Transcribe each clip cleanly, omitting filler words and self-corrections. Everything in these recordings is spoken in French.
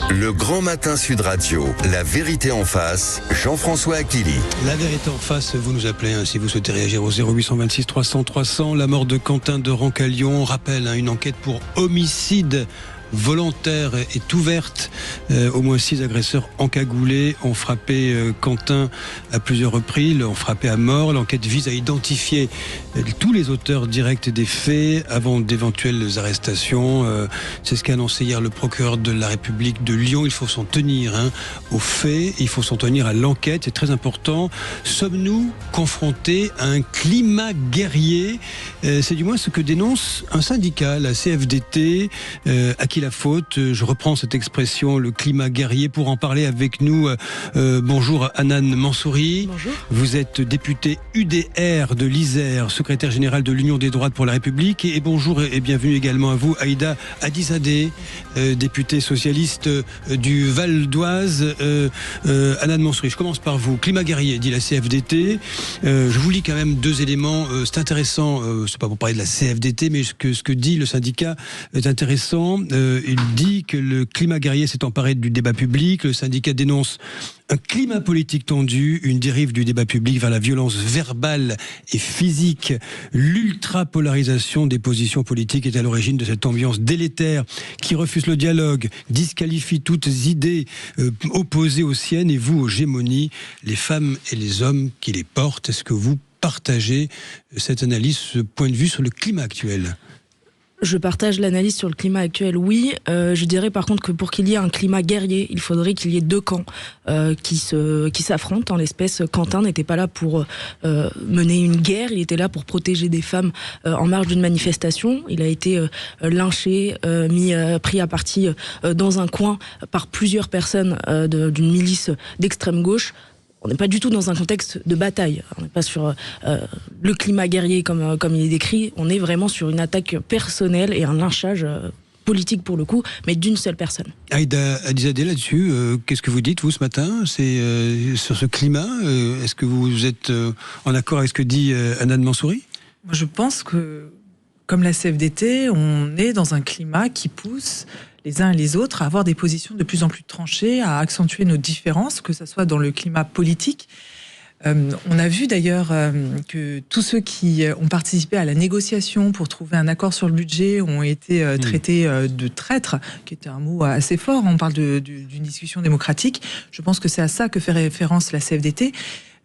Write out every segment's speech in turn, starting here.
Le Grand Matin Sud Radio, la vérité en face, Jean-François Akili. La vérité en face, vous nous appelez si vous souhaitez réagir au 0826 300 300. La mort de Quentin de Rancalion, on rappelle une enquête pour homicide volontaire est ouverte. Au moins 6 agresseurs encagoulés ont frappé Quentin à plusieurs reprises, l'ont frappé à mort. L'enquête vise à identifier tous les auteurs directs des faits avant d'éventuelles arrestations. C'est ce qu'a annoncé hier le procureur de la République de Lyon. Il faut s'en tenir aux faits, il faut s'en tenir à l'enquête, c'est très important. Sommes-nous confrontés à un climat guerrier? C'est du moins ce que dénonce un syndicat, la CFDT, à qui la faute. Je reprends cette expression, le climat guerrier. Pour en parler avec nous, bonjour Hanan Mansouri. Bonjour. Vous êtes député UDR de l'Isère, secrétaire général de l'Union des droites pour la République. Et bonjour et bienvenue également à vous, Aïda Hadizadeh, députée socialiste du Val d'Oise. Hanan Mansouri, je commence par vous. Climat guerrier, dit la CFDT. Je vous lis quand même 2 éléments. C'est intéressant, c'est pas pour parler de la CFDT, mais ce que dit le syndicat est intéressant. Il dit que le climat guerrier s'est emparé du débat public. Le syndicat dénonce un climat politique tendu, une dérive du débat public vers la violence verbale et physique. L'ultra-polarisation des positions politiques est à l'origine de cette ambiance délétère qui refuse le dialogue, disqualifie toutes idées opposées aux siennes et voue aux gémonies les femmes et les hommes qui les portent. Est-ce que vous partagez cette analyse, ce point de vue sur le climat actuel ? Je partage l'analyse sur le climat actuel, oui. Je dirais par contre que pour qu'il y ait un climat guerrier, il faudrait qu'il y ait 2 camps qui s'affrontent. En l'espèce, Quentin n'était pas là pour mener une guerre, il était là pour protéger des femmes en marge d'une manifestation. Il a été lynché, pris à partie dans un coin par plusieurs personnes d'une milice d'extrême gauche. On n'est pas du tout dans un contexte de bataille. On n'est pas sur le climat guerrier comme il est décrit. On est vraiment sur une attaque personnelle et un lynchage politique pour le coup, mais d'une seule personne. Aïda Hadizadeh, là-dessus, qu'est-ce que vous dites, vous, ce matin ? C'est sur ce climat, est-ce que vous êtes en accord avec ce que dit Hanan Mansouri ? Moi, je pense que, comme la CFDT, on est dans un climat qui pousse les uns et les autres à avoir des positions de plus en plus tranchées, à accentuer nos différences, que ce soit dans le climat politique. On a vu d'ailleurs que tous ceux qui ont participé à la négociation pour trouver un accord sur le budget ont été traités de traîtres, qui était un mot assez fort. On parle d'une discussion démocratique. Je pense que c'est à ça que fait référence la CFDT.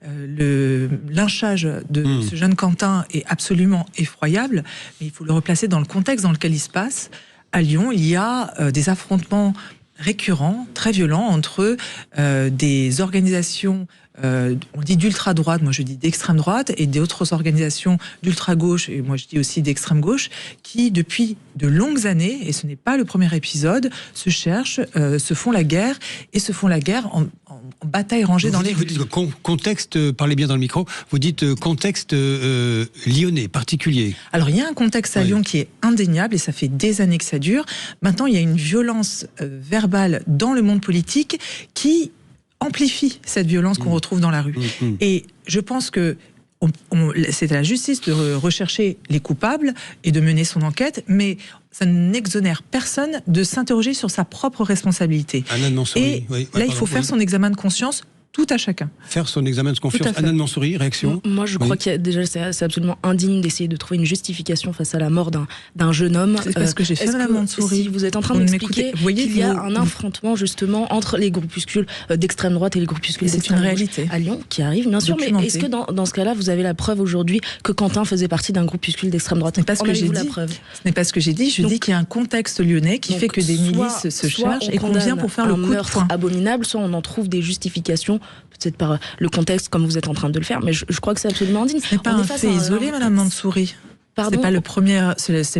Le lynchage de ce jeune Quentin est absolument effroyable, mais il faut le replacer dans le contexte dans lequel il se passe. À Lyon, il y a des affrontements récurrents, très violents, entre des organisations, on dit d'ultra-droite, moi je dis d'extrême droite, et d'autres organisations d'ultra-gauche, et moi je dis aussi d'extrême gauche, qui depuis de longues années, et ce n'est pas le premier épisode, se cherchent, se font la guerre, et se font la guerre en bataille rangée dans les rues. Vous dites contexte, parlez bien dans le micro, vous dites contexte lyonnais, particulier. Alors il y a un contexte à Lyon qui est indéniable, et ça fait des années que ça dure. Maintenant, il y a une violence verbale dans le monde politique qui amplifie cette violence qu'on retrouve dans la rue. Et je pense que c'est à la justice de rechercher les coupables et de mener son enquête, mais ça n'exonère personne de s'interroger sur sa propre responsabilité. Et là, il faut faire son examen de conscience, tout à chacun. Faire son examen de confiance. Hanan Mansouri, réaction ? Moi, je crois qu'il y a déjà, c'est absolument indigne d'essayer de trouver une justification face à la mort d'un jeune homme. C'est parce que j'ai fait Madame Mansouri. Si vous êtes en train d'expliquer qu'il y a un affrontement justement entre les groupuscules d'extrême droite et les groupuscules d'extrême gauche à Lyon qui arrive, bien sûr. Mais est-ce que dans ce cas-là, vous avez la preuve aujourd'hui que Quentin faisait partie d'un groupuscule d'extrême droite ? Ce n'est pas ce que j'ai dit. Ce n'est pas ce que j'ai dit. Je dis qu'il y a un contexte lyonnais qui fait que des milices se cherchent et qu'on vient pour faire le coup de poing. Abominable, soit on en trouve des justifications, peut-être par le contexte comme vous êtes en train de le faire, mais je crois que c'est absolument indigne. Ce n'est pas un fait isolé, Madame Mansouri. C'est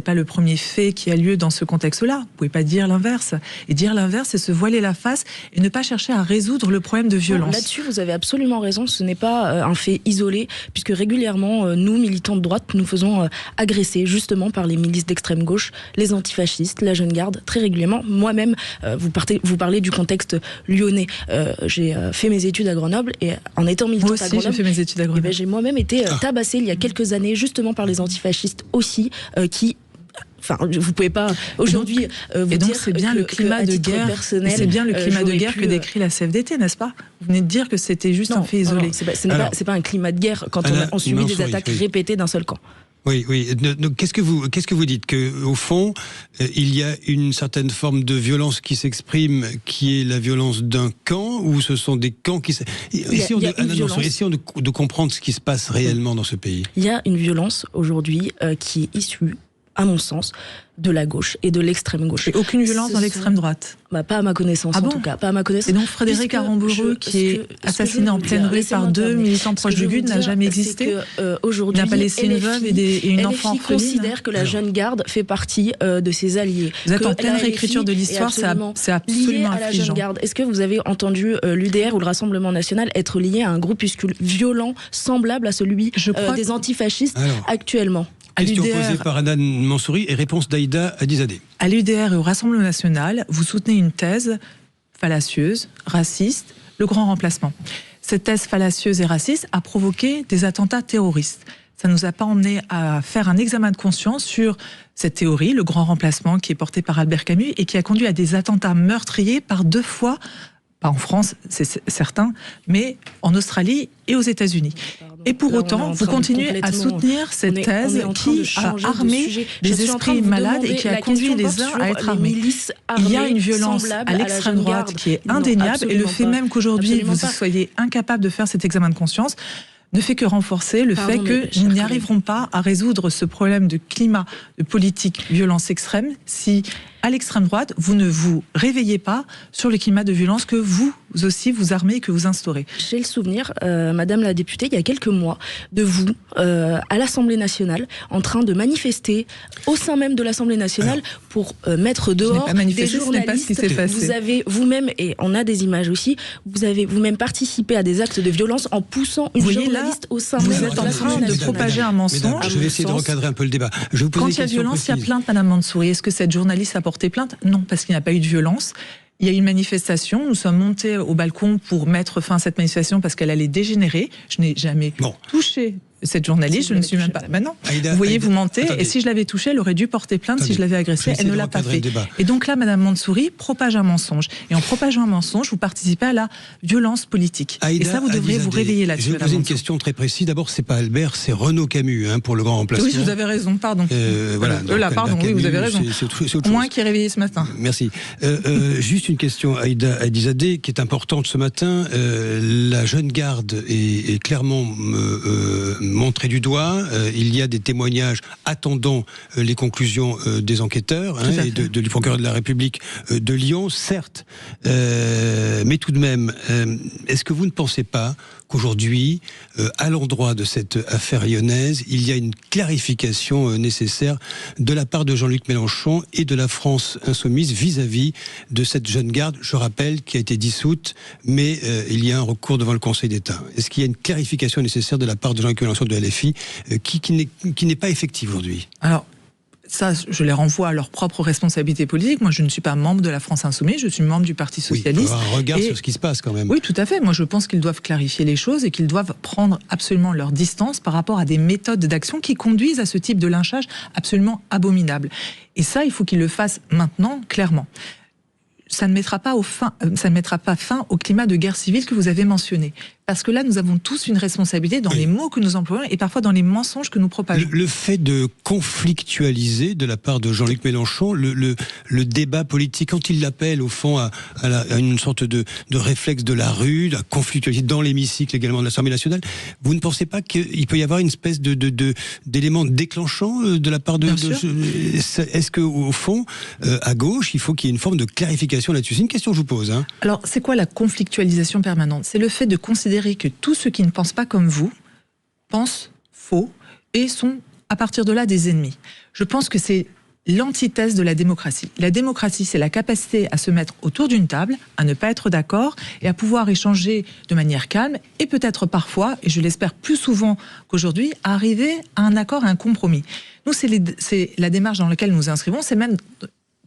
pas le premier fait qui a lieu dans ce contexte-là. Vous pouvez pas dire l'inverse. Et dire l'inverse, c'est se voiler la face et ne pas chercher à résoudre le problème de violence. Là-dessus, vous avez absolument raison. Ce n'est pas un fait isolé, puisque régulièrement, nous, militants de droite, nous faisons agresser justement par les milices d'extrême gauche, les antifascistes, la jeune garde, très régulièrement. Moi-même, vous parlez du contexte lyonnais. J'ai fait mes études à Grenoble et en étant militante à Grenoble, j'ai fait mes études à Grenoble. J'ai moi-même été tabassée il y a quelques années justement par les antifascistes aussi, qui Enfin, vous pouvez pas aujourd'hui vous et donc dire c'est bien le climat de guerre. C'est bien le climat de guerre que décrit la CFDT, n'est-ce pas? Vous venez de dire que c'était juste un fait isolé. C'est pas un climat de guerre quand on subit des attaques répétées d'un seul camp. Oui. Donc, qu'est-ce que vous dites? Que au fond, il y a une certaine forme de violence qui s'exprime, qui est la violence d'un camp, ou ce sont des camps qui... Essayons de comprendre ce qui se passe réellement dans ce pays. Il y a une violence aujourd'hui qui est issue, à mon sens, de la gauche et de l'extrême gauche. Et aucune violence dans l'extrême droite? Pas à ma connaissance, en tout cas. Pas à ma connaissance. Et donc Frédéric Aramburu, qui est assassiné en pleine rue par 2 militants proches du GUD, n'a jamais existé? Aujourd'hui, n'a pas laissé une veuve et une enfant orpheline. Considère que la jeune garde fait partie de ses alliés. Vous êtes en pleine réécriture de l'histoire, c'est absolument à la jeune garde. Est-ce que vous avez entendu l'UDR ou le Rassemblement National être lié à un groupuscule violent semblable à celui des antifascistes actuellement? Question posée par Hanan Mansouri et réponse d'Aïda Hadizadeh. À l'UDR et au Rassemblement National, vous soutenez une thèse fallacieuse, raciste, le grand remplacement. Cette thèse fallacieuse et raciste a provoqué des attentats terroristes. Ça ne nous a pas emmené à faire un examen de conscience sur cette théorie, le grand remplacement, qui est porté par Albert Camus et qui a conduit à des attentats meurtriers par 2 fois, pas en France, c'est certain, mais en Australie et aux États-Unis. Et pour autant, vous continuez à soutenir cette thèse qui a armé des esprits malades et qui a conduit les uns à être armés. Il y a une violence à l'extrême droite qui est indéniable, et le fait même qu'aujourd'hui vous soyez incapable de faire cet examen de conscience ne fait que renforcer le fait que nous n'y arriverons pas à résoudre ce problème de climat, de politique, violence extrême, si à l'extrême droite, vous ne vous réveillez pas sur le climat de violence que vous aussi vous armez et que vous instaurez. J'ai le souvenir, Madame la députée, il y a quelques mois, de vous, à l'Assemblée nationale, en train de manifester au sein même de l'Assemblée nationale pour mettre dehors des journalistes. Ce n'est pas ce qui s'est passé. Vous avez vous-même, et on a des images aussi, vous avez vous-même participé à des actes de violence en poussant une journaliste au sein même de l'Assemblée nationale. Vous êtes en train de propager un mensonge. Je vais essayer de recadrer un peu le débat. Quand il y a violence, il y a plainte, Madame Mansouri. Est-ce que cette journaliste a porté plainte? Non, parce qu'il n'y a pas eu de violence. Il y a eu une manifestation, nous sommes montés au balcon pour mettre fin à cette manifestation parce qu'elle allait dégénérer. Je n'ai jamais touché cette journaliste, je ne suis même pas... Maintenant, vous voyez, vous mentez, et si je l'avais touchée, elle aurait dû porter plainte si je l'avais agressée, elle ne l'a pas fait. Et donc là, Madame Mansouri propage un mensonge. Et en propageant un mensonge, vous participez à la violence politique. Et ça, vous devriez vous réveiller là-dessus. Je vais poser une question très précise. D'abord, c'est pas Albert, c'est Renaud Camus, pour le grand remplacement. Oui, vous avez raison, pardon. Voilà. Pardon, oui, vous avez raison. C'est moi qui ai réveillé ce matin. Merci. Juste une question, Aïda Hadizadeh, qui est importante ce matin. La jeune garde est clairement montrée du doigt. Il y a des témoignages attendant les conclusions des enquêteurs et du procureur de la République de Lyon, certes, mais tout de même, est-ce que vous ne pensez pas qu'aujourd'hui, à l'endroit de cette affaire lyonnaise, il y a une clarification nécessaire de la part de Jean-Luc Mélenchon et de la France insoumise vis-à-vis de cette jeune garde, je rappelle, qui a été dissoute, mais il y a un recours devant le Conseil d'État. Est-ce qu'il y a une clarification nécessaire de la part de Jean-Luc Mélenchon de LFI qui n'est pas effective aujourd'hui? Alors, ça, je les renvoie à leur propre responsabilité politique. Moi, je ne suis pas membre de la France Insoumise, je suis membre du Parti Socialiste. Oui, il faut avoir un regard sur ce qui se passe quand même. Oui, tout à fait. Moi, je pense qu'ils doivent clarifier les choses et qu'ils doivent prendre absolument leur distance par rapport à des méthodes d'action qui conduisent à ce type de lynchage absolument abominable. Et ça, il faut qu'ils le fassent maintenant, clairement. Ça ne mettra pas fin au climat de guerre civile que vous avez mentionné. Parce que là, nous avons tous une responsabilité dans les mots que nous employons et parfois dans les mensonges que nous propageons. Le fait de conflictualiser de la part de Jean-Luc Mélenchon le débat politique, quand il l'appelle au fond à une sorte de réflexe de la rue, la conflictualité dans l'hémicycle également de l'Assemblée nationale, vous ne pensez pas qu'il peut y avoir une espèce d'élément déclenchant de la part de... Est-ce qu'au fond, à gauche, il faut qu'il y ait une forme de clarification là-dessus? C'est une question que je vous pose. Alors, c'est quoi la conflictualisation permanente? C'est le fait de considérer que tous ceux qui ne pensent pas comme vous pensent faux et sont à partir de là des ennemis. Je pense que c'est l'antithèse de la démocratie. La démocratie, c'est la capacité à se mettre autour d'une table, à ne pas être d'accord et à pouvoir échanger de manière calme et peut-être parfois, et je l'espère plus souvent qu'aujourd'hui, à arriver à un accord, à un compromis. Nous, c'est la démarche dans laquelle nous nous inscrivons, c'est même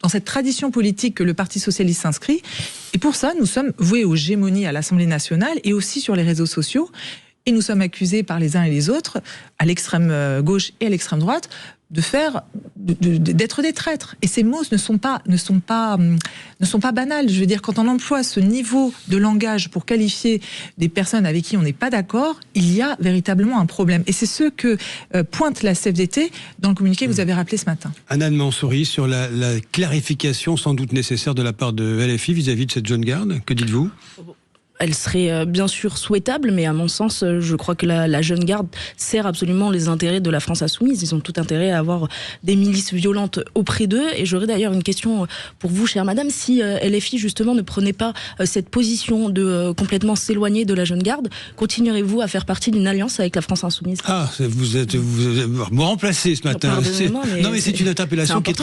dans cette tradition politique que le Parti Socialiste s'inscrit. Et pour ça, nous sommes voués aux gémonies à l'Assemblée nationale et aussi sur les réseaux sociaux. Et nous sommes accusés par les uns et les autres, à l'extrême gauche et à l'extrême droite, d'être des traîtres. Et ces mots ne sont pas banals. Je veux dire, quand on emploie ce niveau de langage pour qualifier des personnes avec qui on n'est pas d'accord, il y a véritablement un problème. Et c'est ce que pointe la CFDT dans le communiqué que vous avez rappelé ce matin. Hanan Mansouri, sur la clarification sans doute nécessaire de la part de LFI vis-à-vis de cette jeune garde, que dites-vous ? Elle serait bien sûr souhaitable, mais à mon sens, je crois que la jeune garde sert absolument les intérêts de la France insoumise. Ils ont tout intérêt à avoir des milices violentes auprès d'eux. Et j'aurais d'ailleurs une question pour vous, chère madame. Si LFI, justement, ne prenait pas cette position de complètement s'éloigner de la jeune garde, continuerez-vous à faire partie d'une alliance avec la France insoumise ? Ah, vous me remplacez ce matin. Non, mais c'est une interpellation qui est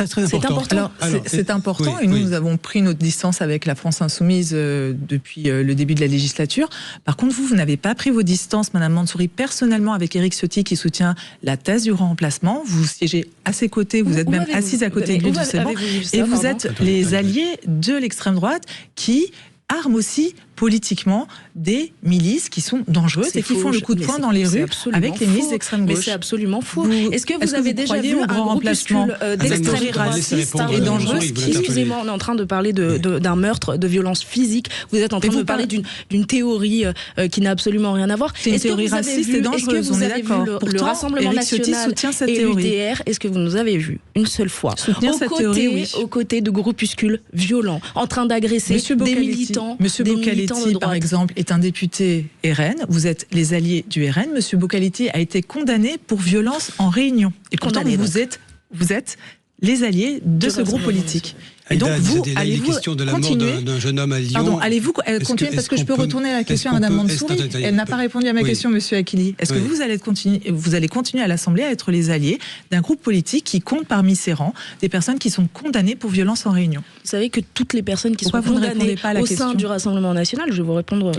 très importante. C'est important, et nous avons pris notre distance avec la France insoumise depuis le début de la législature. Par contre, vous n'avez pas pris vos distances, Madame Mansouri, personnellement avec Éric Ciotti qui soutient la thèse du remplacement. Vous siégez à ses côtés, vous êtes même assise à côté de lui, et vous êtes les alliés de l'extrême droite qui arment aussi politiquement des milices qui sont dangereuses et qui font le coup de poing dans les rues avec les milices d'extrême gauche. Mais c'est absolument faux. Est-ce que vous avez déjà vu un groupuscule d'extrême raciste et dangereux ? Excusez-moi, on est en train de parler d'un meurtre, de violence physique. Vous êtes en train de parler d'une théorie qui n'a absolument rien à voir. C'est une théorie raciste et dangereuse, on est d'accord. Le Rassemblement National et l'UDR, est-ce que vous nous avez vu une seule fois aux côtés de groupuscules violents, en train d'agresser des militants, Monsieur Bocaletti, par exemple, est un député RN. Vous êtes les alliés du RN. Monsieur Bocaletti a été condamné pour violence en réunion. Et pourtant, vous êtes les alliés de ce groupe politique. Et donc, vous allez-vous question de la mort d'un jeune homme à Lyon. Pardon, allez-vous continuer, parce que je peux retourner à la question à Mme Mansouri. Elle n'a pas répondu à ma question, Monsieur Akili. Est-ce que vous allez continuer à l'Assemblée à être les alliés d'un groupe politique qui compte parmi ses rangs des personnes qui sont condamnées pour violence en réunion ? Vous savez que toutes les personnes qui sont condamnées au sein du Rassemblement National, je vais vous répondre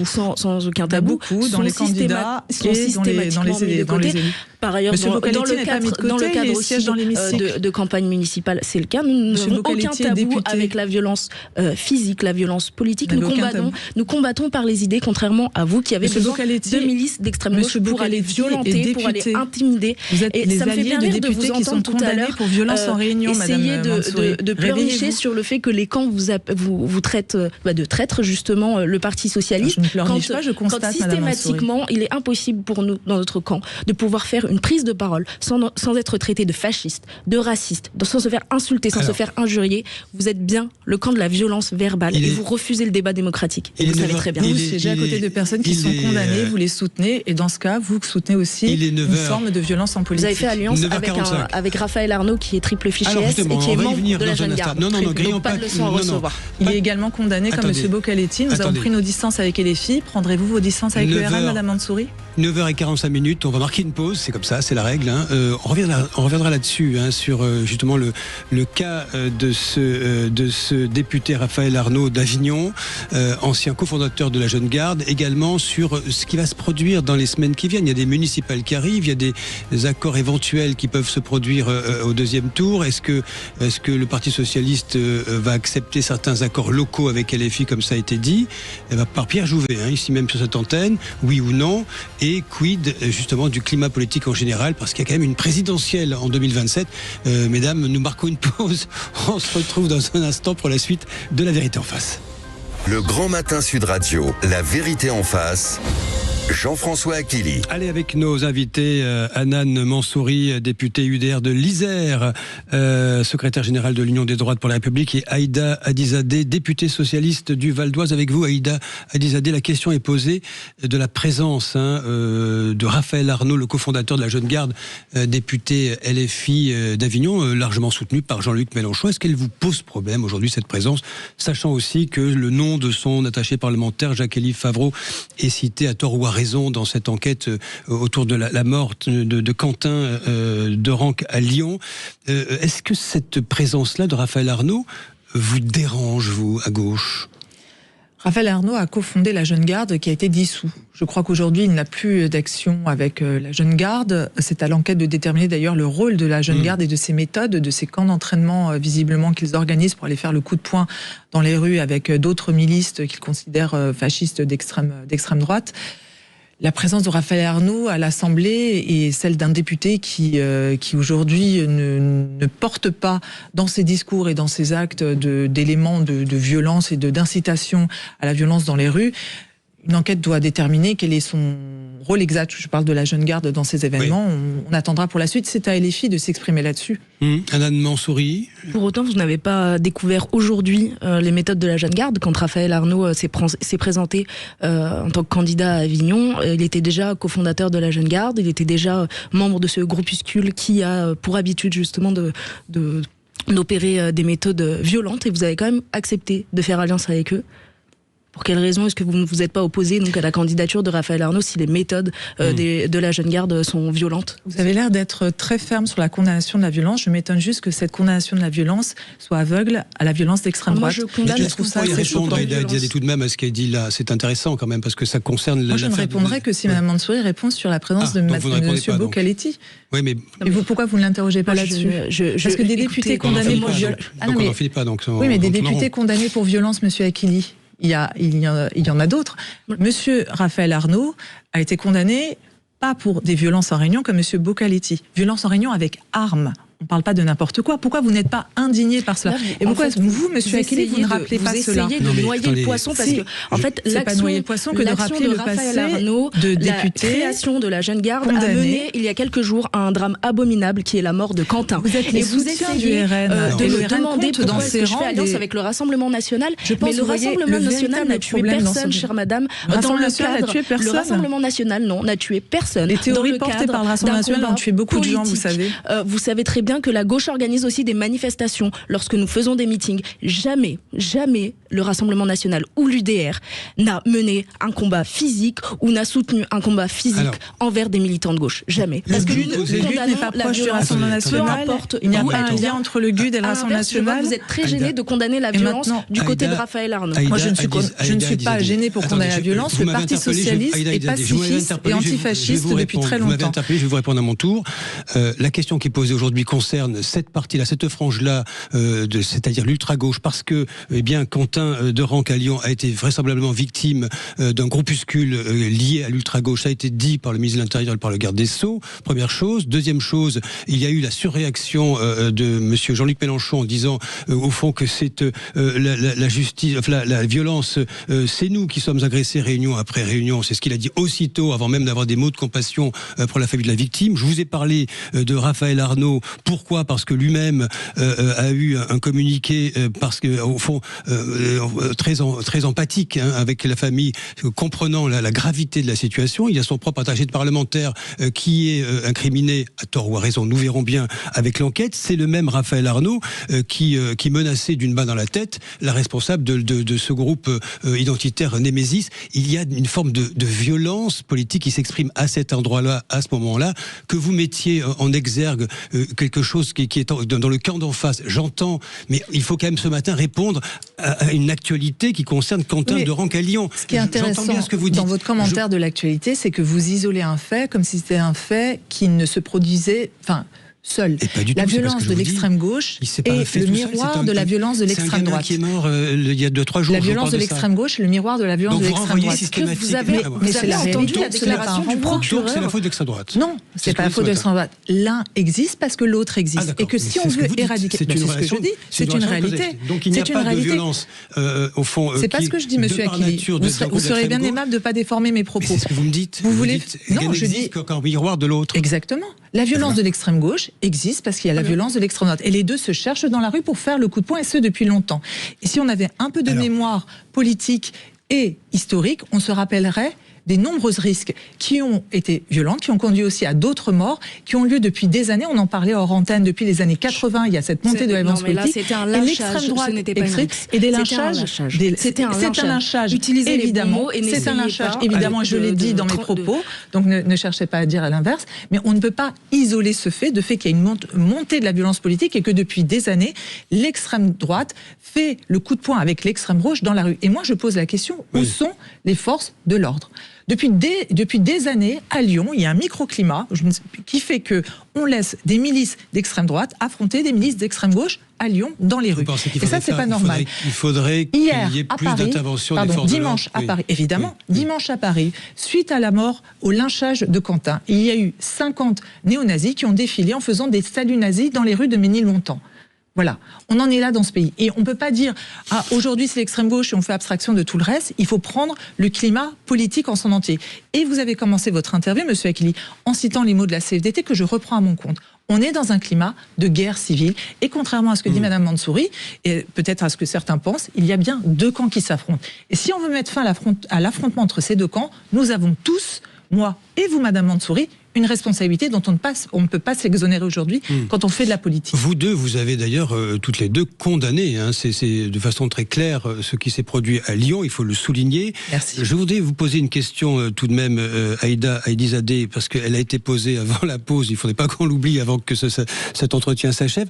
sans aucun tabou, dans les candidats et dans les élus. Par ailleurs, dans le cadre aussi de campagne municipale, c'est le cas. Nous n'avons aucun tabou avec la violence physique, la violence politique. Nous combattons par les idées, contrairement à vous qui avez besoin de milices d'extrême gauche pour aller violenter, pour aller intimider. Et ça me fait bien rire de vous entendre tout à l'heure essayer de pleurnicher sur le fait que les camps vous traitent de traîtres, justement, le Parti Socialiste. Je ne pleurniche pas, je constate, quand systématiquement, il est impossible pour nous, dans notre camp, de pouvoir faire une prise de parole sans être traité de fasciste, de raciste, sans se faire insulter, sans se faire injurier. Vous êtes bien le camp de la violence verbale et vous refusez le débat démocratique. Et vous savez très bien. Vous siégez à côté de personnes qui sont condamnées, vous les soutenez, et dans ce cas, vous soutenez aussi une forme de violence en politique. Vous avez fait alliance avec Raphaël Arnaud, qui est triple fichier S et qui est membre de la jeune garde. Non, grillons pas de leçon à recevoir. Il est également condamné comme M. Bocaletti. Nous avons pris nos distances avec LFI. Prendrez-vous vos distances avec le RN, Mme Mansouri ? 9h45, on va marquer une pause, c'est comme ça, c'est la règle. On reviendra là-dessus, sur justement le cas de ce député Raphaël Arnaud d'Avignon, ancien cofondateur de la Jeune Garde, également sur ce qui va se produire dans les semaines qui viennent. Il y a des municipales qui arrivent, il y a des accords éventuels qui peuvent se produire au deuxième tour. Est-ce que le Parti Socialiste va accepter certains accords locaux avec LFI, comme ça a été dit, par Pierre Jouvet, ici même sur cette antenne, oui ou non? Et quid justement du climat politique en général, parce qu'il y a quand même une présidentielle en 2027. Mesdames, nous marquons une pause. On se retrouve dans un instant pour la suite de La Vérité en face. Le Grand Matin Sud Radio, La Vérité en face. Jean-François Akili. Allez, avec nos invités, Hanan Mansouri, député UDR de l'Isère, secrétaire général de l'Union des droites pour la République, et Aïda Hadizadeh, députée socialiste du Val d'Oise. Avec vous, Aïda Hadizadeh, la question est posée de la présence de Raphaël Arnaud, le cofondateur de la Jeune Garde, député LFI d'Avignon, largement soutenu par Jean-Luc Mélenchon. Est-ce qu'elle vous pose problème aujourd'hui, cette présence, sachant aussi que le nom de son attaché parlementaire, Jacques-Élie Favreau, est cité à tort ou à raison dans cette enquête autour de la mort de Quentin Derenque à Lyon. Est-ce que cette présence-là de Raphaël Arnaud vous dérange, vous, à gauche ? Raphaël Arnaud a cofondé la Jeune Garde qui a été dissous. Je crois qu'aujourd'hui, il n'a plus d'action avec la Jeune Garde. C'est à l'enquête de déterminer d'ailleurs le rôle de la Jeune Garde et de ses méthodes, de ses camps d'entraînement visiblement qu'ils organisent pour aller faire le coup de poing dans les rues avec d'autres milices qu'ils considèrent fascistes d'extrême droite. La présence de Raphaël Arnaud à l'Assemblée et celle d'un député qui aujourd'hui ne porte pas dans ses discours et dans ses actes d'éléments de violence et d'incitation à la violence dans les rues. Une enquête doit déterminer quel est son rôle exact. Je parle de la jeune garde dans ces événements. Oui. On attendra pour la suite. C'est à LFI de s'exprimer là-dessus. Anne Mansouri. Pour autant, vous n'avez pas découvert aujourd'hui les méthodes de la jeune garde. Quand Raphaël Arnaud s'est présenté en tant que candidat à Avignon, il était déjà cofondateur de la jeune garde. Il était déjà membre de ce groupuscule qui a pour habitude justement d'opérer des méthodes violentes. Et vous avez quand même accepté de faire alliance avec eux. Pour quelles raisons est-ce que vous ne vous êtes pas opposé donc à la candidature de Raphaël Arnaud si les méthodes de la jeune garde sont violentes? Vous avez l'air d'être très ferme sur la condamnation de la violence. Je m'étonne juste que cette condamnation de la violence soit aveugle à la violence d'extrême droite. Moi, je condamne. Je trouve ça assez choquant. Tout de même à ce qu'elle dit là, c'est intéressant quand même parce que ça concerne. Moi, je ne répondrai que si Mme Mansouri répond sur la présence de M. Bocaletti. Oui, mais pourquoi vous ne l'interrogez pas là-dessus? Parce que des députés condamnés pour violence. Donc on n'en finit pas. Oui, mais des députés condamnés pour violence, M. Akili. Il y en a d'autres. Monsieur Raphaël Arnaud a été condamné pas pour des violences en réunion comme Monsieur Bocaletti. Violence en réunion avec armes. On ne parle pas de n'importe quoi. Pourquoi vous n'êtes pas indigné par cela? Et pourquoi vous, Monsieur Akili, vous ne rappelez pas cela? Vous essayez de noyer le poisson parce que, en fait, c'est pas noyer le poisson que de rappeler le passé Arnaud, de députés. La création de la jeune garde a mené, il y a quelques jours, à un drame abominable qui est la mort de Quentin. Vous êtes les soutiens du RN. De me demander pourquoi est-ce que je fais alliance avec le Rassemblement National. Mais le Rassemblement National n'a tué personne, chère madame. Le Rassemblement National, non, n'a tué personne. Les théories portées par le Rassemblement National ont tué beaucoup de gens, vous savez. Vous savez très bien que la gauche organise aussi des manifestations lorsque nous faisons des meetings. Jamais le Rassemblement National ou l'UDR n'a mené un combat physique ou n'a soutenu un combat physique envers des militants de gauche. Jamais. Parce que le GUD n'est pas proche du Rassemblement National. Il n'y a pas un lien entre le GUD et le Rassemblement National. Vous êtes très gêné de condamner la violence du côté de Raphaël Arnaud. Moi, je ne suis pas gêné pour condamner la violence. Le Parti Socialiste est pacifiste et antifasciste depuis très longtemps. Vous m'avez interpellé, je vais vous répondre à mon tour. La question qui est posée aujourd'hui concerne cette partie-là, cette frange-là, c'est-à-dire l'ultra-gauche, parce que Quentin de Rancalion a été vraisemblablement victime d'un groupuscule lié à l'ultra-gauche. Ça a été dit par le ministre de l'Intérieur et par le garde des Sceaux, première chose. Deuxième chose, il y a eu la surréaction de monsieur Jean-Luc Mélenchon en disant au fond que c'est la justice, enfin, la violence, c'est nous qui sommes agressés réunion après réunion. C'est ce qu'il a dit aussitôt, avant même d'avoir des mots de compassion pour la famille de la victime. Je vous ai parlé de Raphaël Arnaud. Pourquoi? Parce que lui-même a eu un communiqué, parce que au fond très empathique avec la famille, comprenant la gravité de la situation. Il y a son propre attaché de parlementaire qui est incriminé à tort ou à raison. Nous verrons bien avec l'enquête. C'est le même Raphaël Arnaud qui menaçait d'une balle dans la tête la responsable de ce groupe identitaire Némésis. Il y a une forme de violence politique qui s'exprime à cet endroit-là, à ce moment-là, que vous mettiez en exergue quelque chose qui est dans le camp d'en face. J'entends, mais il faut quand même ce matin répondre à une actualité qui concerne Quentin de Rancalion. Ce qui est intéressant dans votre commentaire de l'actualité, c'est que vous isolez un fait comme si c'était un fait qui ne se produisait... seul. La violence de l'extrême gauche est le miroir de la violence de l'extrême droite. Qui est mort il y a 2-3 jours. La violence de l'extrême gauche est le miroir de la violence de l'extrême droite. Vous avez entendu la déclaration du procureur. Donc c'est la faute de l'extrême droite. Non, c'est pas la faute de l'extrême droite. L'un existe parce que l'autre existe. Et que si on veut éradiquer, c'est ce que je dis, c'est une réalité. Donc il n'y a pas de violence au fond. C'est pas ce que je dis, monsieur Akili. Vous serez bien aimable de ne pas déformer mes propos. C'est ce que vous me dites. Vous voulez Non, je dis qu'un miroir de l'autre. Exactement. La violence de l'extrême gauche existe parce qu'il y a la violence de l'extrême droite. Et les deux se cherchent dans la rue pour faire le coup de poing, et ce depuis longtemps. Et si on avait un peu de mémoire politique et historique, on se rappellerait des nombreux risques qui ont été violents, qui ont conduit aussi à d'autres morts, qui ont lieu depuis des années. On en parlait hors antenne depuis les années 80. Il y a cette montée de la violence politique. C'était un lynchage, ce n'était pas et des lynchages. C'était un lynchage. Utilisez évidemment. C'est un lynchage. Évidemment, je l'ai dit dans mes propos. Donc ne cherchez pas à dire à l'inverse. Mais on ne peut pas isoler ce fait, qu'il y a une montée de la violence politique et que depuis des années, l'extrême droite fait le coup de poing avec l'extrême gauche dans la rue. Et moi, je pose la question, où sont les forces de l'ordre ? Depuis des années, à Lyon, il y a un microclimat qui fait que on laisse des milices d'extrême droite affronter des milices d'extrême gauche à Lyon, dans les rues. Et ça, c'est pas normal. Il faudrait qu'il y ait plus d'intervention des forces de l'ordre. Dimanche à Paris, évidemment, dimanche à Paris, suite à la mort, au lynchage de Quentin, il y a eu 50 néo-nazis qui ont défilé en faisant des saluts nazis dans les rues de Ménilmontant. Voilà, on en est là dans ce pays. Et on ne peut pas dire, aujourd'hui c'est l'extrême gauche et on fait abstraction de tout le reste. Il faut prendre le climat politique en son entier. Et vous avez commencé votre interview, monsieur Akili, en citant les mots de la CFDT que je reprends à mon compte. On est dans un climat de guerre civile. Et contrairement à ce que dit Madame Mansouri, et peut-être à ce que certains pensent, il y a bien deux camps qui s'affrontent. Et si on veut mettre fin à l'affrontement entre ces deux camps, nous avons tous, moi et vous, Madame Mansouri, une responsabilité dont on ne peut pas s'exonérer aujourd'hui quand on fait de la politique. Vous deux, vous avez d'ailleurs toutes les deux condamné, c'est de façon très claire ce qui s'est produit à Lyon, il faut le souligner. Merci. Je voudrais vous poser une question tout de même, Aïda Aïdizadeh, parce qu'elle a été posée avant la pause, il ne faudrait pas qu'on l'oublie avant que cet entretien s'achève.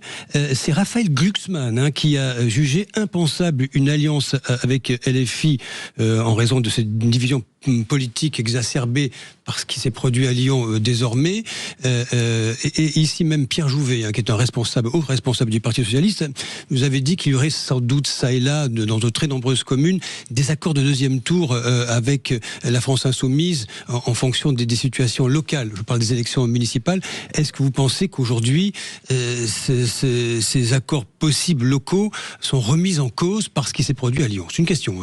C'est Raphaël Glucksmann qui a jugé impensable une alliance avec LFI en raison de cette division politique exacerbée par ce qui s'est produit à Lyon désormais. Et ici même Pierre Jouvet, qui est un haut responsable du Parti Socialiste, nous avait dit qu'il y aurait sans doute ça et là, dans de très nombreuses communes, des accords de deuxième tour avec la France Insoumise en fonction des situations locales. Je parle des élections municipales. Est-ce que vous pensez qu'aujourd'hui, ces accords possibles locaux sont remis en cause par ce qui s'est produit à Lyon? C'est une question.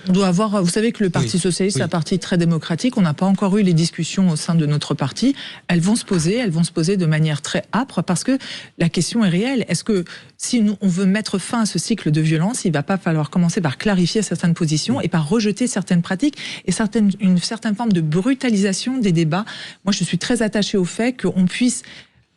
On doit avoir, vous savez que le Parti Socialiste est un parti très démocratique. On n'a pas encore eu les discussions au sein de notre parti. Elles vont se poser de manière très âpre parce que la question est réelle. Est-ce que si on veut mettre fin à ce cycle de violence, il ne va pas falloir commencer par clarifier certaines positions et par rejeter certaines pratiques et une certaine forme de brutalisation des débats? Moi, je suis très attachée au fait qu'on puisse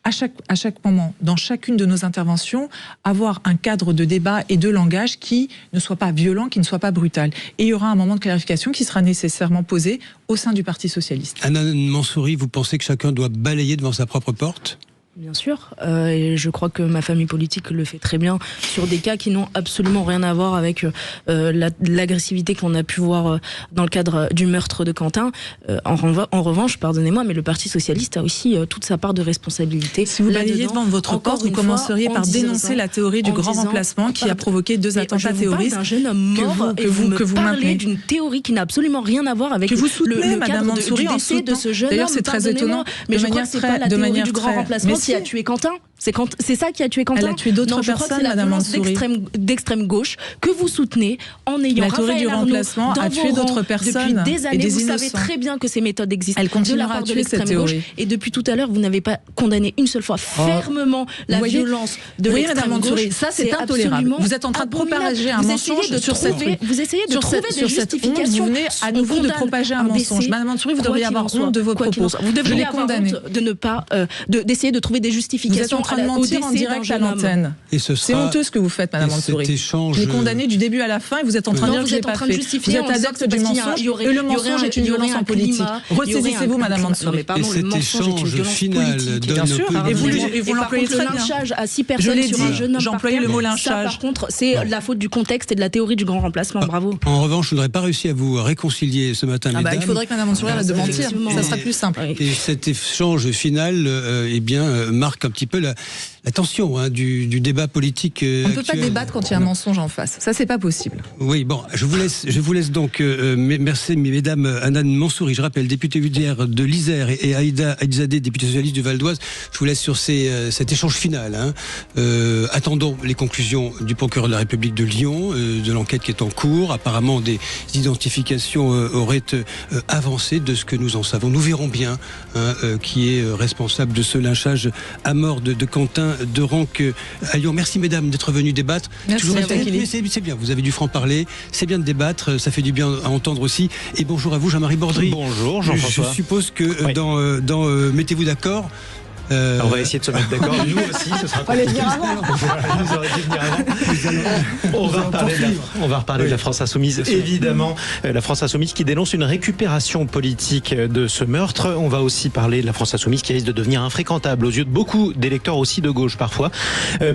à chaque moment, dans chacune de nos interventions, avoir un cadre de débat et de langage qui ne soit pas violent, qui ne soit pas brutal. Et il y aura un moment de clarification qui sera nécessairement posé au sein du Parti Socialiste. Anan Mansouri, vous pensez que chacun doit balayer devant sa propre porte ? Bien sûr, et je crois que ma famille politique le fait très bien sur des cas qui n'ont absolument rien à voir avec l'agressivité qu'on a pu voir dans le cadre du meurtre de Quentin. En revanche, pardonnez-moi, mais le Parti Socialiste a aussi toute sa part de responsabilité. Si vous balayez devant votre porte, vous commenceriez par dénoncer la théorie du grand remplacement qui a provoqué 2 attentats terroristes. Un jeune homme mort et vous me parlez d'une théorie qui n'a absolument rien à voir avec le cadre du décès de ce jeune homme. D'ailleurs, c'est très étonnant. Mais je crois que c'est pas la théorie du grand remplacement qui a tué Quentin. C'est ça qui a tué Quentin. Elle a tué d'autres personnes, Madame Mansouri. D'extrême gauche que vous soutenez en ayant Raphaël Arnaud a tué d'autres personnes depuis des années. Et des vous innocents. savez très bien que ces méthodes existent. Elle continuera de la part à tuer de l'extrême gauche. Et depuis tout à l'heure, vous n'avez pas condamné une seule fois fermement la violence de l'extrême gauche. Ça, c'est intolérable. Vous êtes en train de propager un mensonge sur cette rue. Vous essayez de trouver des justifications. Vous venez à nouveau de propager un mensonge. Madame Mansouri, vous devriez avoir honte de vos propos. Vous devriez avoir honte de ne pas d'essayer de trouver des justifications. Vous êtes en train de mentir en direct à l'antenne. C'est honteux ce que vous faites, Madame Mansouri. J'ai condamné du début à la fin et vous êtes en train de dire que je l'ai pas fait. Vous êtes adepte du mensonge et le mensonge est une violence en politique. Ressaisissez-vous, Madame Mansouri. Et cet échange final bien sûr. Et vous l'employez très bien. Le lynchage à 6 personnes sur un jeune homme. J'ai employé le mot lynchage. Ça, par contre, c'est la faute du contexte et de la théorie du grand remplacement. Bravo. En revanche, je n'aurais pas réussi à vous réconcilier ce matin, mesdames. Il faudrait que Madame Mansouri arrête de mentir. Ça sera plus simple. Et cet échange final, marque un petit peu la tension du débat politique. On ne peut pas débattre quand il y a un mensonge en face. Ça, c'est pas possible. Oui, bon, je vous laisse donc. Merci, mesdames. Anan Mansouri, je rappelle, députée UDR de l'Isère, et Aïda Aïdizadeh, députée socialiste du Val d'Oise. Je vous laisse sur cet échange final. Attendons les conclusions du procureur de la République de Lyon, de l'enquête qui est en cours. Apparemment, des identifications auraient avancé de ce que nous en savons. Nous verrons bien qui est responsable de ce lynchage à mort de Quentin de Ranque à Lyon. Merci mesdames d'être venues débattre. Merci. C'est bien, vous avez du franc-parler, c'est bien de débattre, ça fait du bien à entendre aussi. Et bonjour à vous Jean-Marie Bordry. Bonjour Jean-François. Je suppose que dans Mettez-vous d'accord, On va essayer de se mettre d'accord. Nous aussi, ce sera Fallait venir avant. Vous auriez dû venir avant. On va reparler de la France Insoumise. Évidemment, la France Insoumise qui dénonce une récupération politique de ce meurtre. On va aussi parler de la France Insoumise qui risque de devenir infréquentable aux yeux de beaucoup d'électeurs aussi de gauche parfois.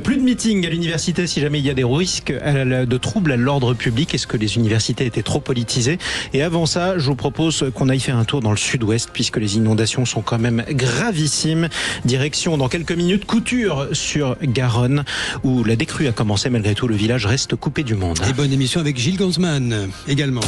Plus de meetings à l'université si jamais il y a des risques de troubles à l'ordre public. Est-ce que les universités étaient trop politisées? Et avant ça, je vous propose qu'on aille faire un tour dans le sud-ouest puisque les inondations sont quand même gravissimes. Direction dans quelques minutes Couture sur Garonne où la décrue a commencé. Malgré tout, le village reste coupé du monde. Et bonne émission avec Gilles Gansman également.